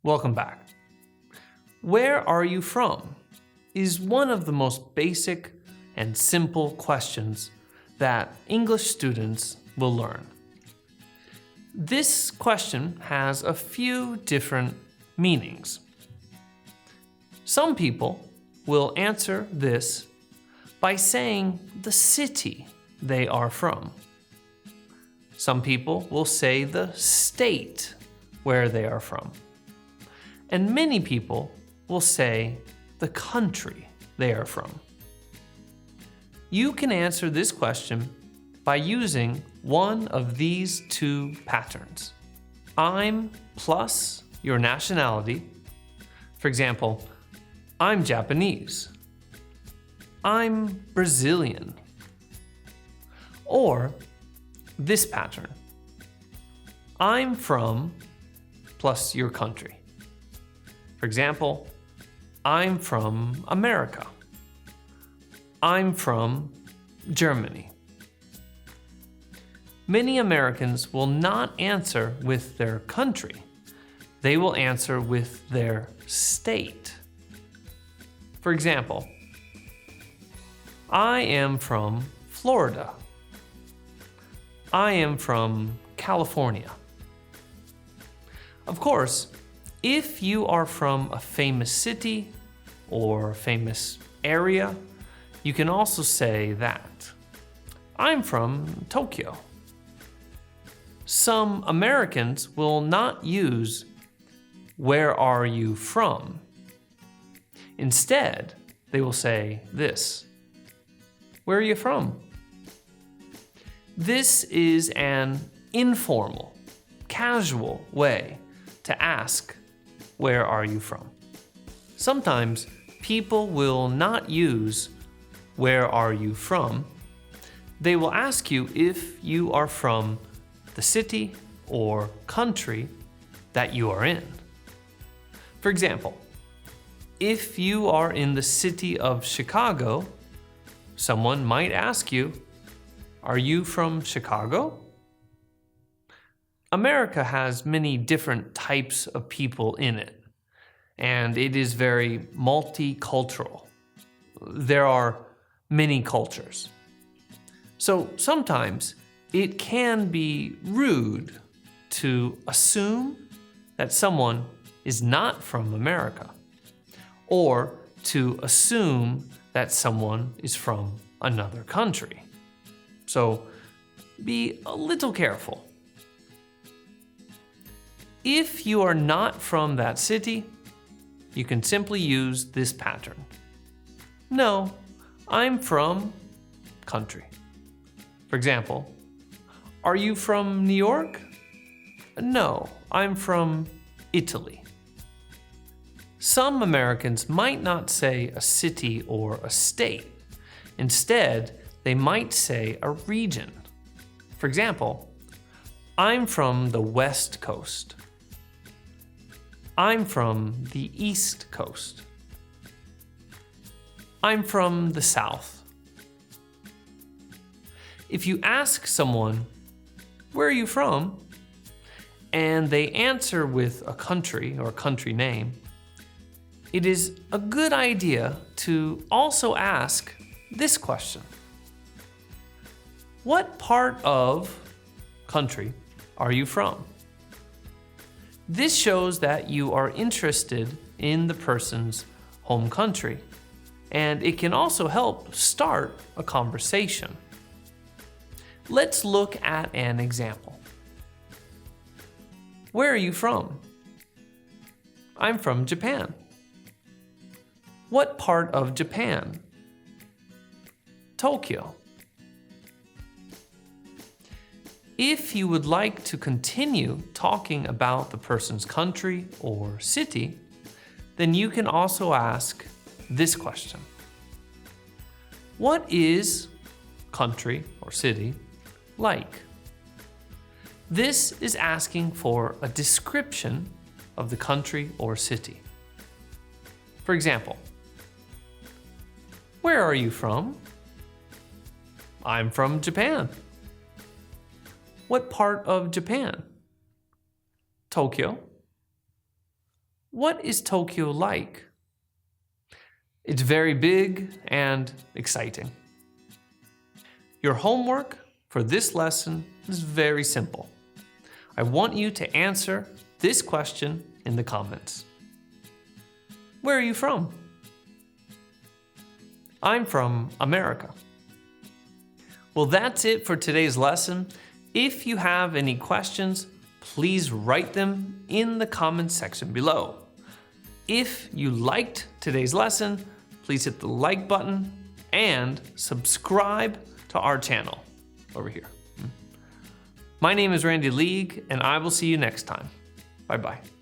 Welcome back. Where are you from is one of the most basic and simple questions that English students will learn. This question has a few different meanings. Some people will answer this by saying the city they are from. Some people will say the state where they are from. And many people will say the country they are from. You can answer this question by using one of these two patterns. I'm plus your nationality. For example, I'm Japanese. I'm Brazilian. Or this pattern. I'm from plus your country. For example, I'm from America. I'm from Germany. Many Americans will not answer with their country. They will answer with their state. For example, I am from Florida. I am from California. Of course, if you are from a famous city or a famous area, you can also say that. I'm from Tokyo. Some Americans will not use where are you from. Instead, they will say this. Where are you from? This is an informal, casual way to ask, where are you from? Sometimes people will not use where are you from. They will ask you if you are from the city or country that you are in. For example, if you are in the city of Chicago, someone might ask you, are you from Chicago? America has many different types of people in it, and it is very multicultural. There are many cultures. So sometimes it can be rude to assume that someone is not from America, or to assume that someone is from another country. So be a little careful. If you are not from that city, you can simply use this pattern. No, I'm from country. For example, are you from New York? No, I'm from Italy. Some Americans might not say a city or a state. Instead, they might say a region. For example, I'm from the West Coast. I'm from the East Coast. I'm from the South. If you ask someone, where are you from? And they answer with a country or country name, it is a good idea to also ask this question. What part of country are you from? This shows that you are interested in the person's home country, and it can also help start a conversation. Let's look at an example. Where are you from? I'm from Japan. What part of Japan? Tokyo. If you would like to continue talking about the person's country or city, then you can also ask this question. What is country or city like? This is asking for a description of the country or city. For example, where are you from? I'm from Japan. What part of Japan? Tokyo. What is Tokyo like? It's very big and exciting. Your homework for this lesson is very simple. I want you to answer this question in the comments. Where are you from? I'm from America. Well, that's it for today's lesson. If you have any questions, please write them in the comments section below. If you liked today's lesson, please hit the like button and subscribe to our channel over here. My name is Randy League, and I will see you next time. Bye-bye.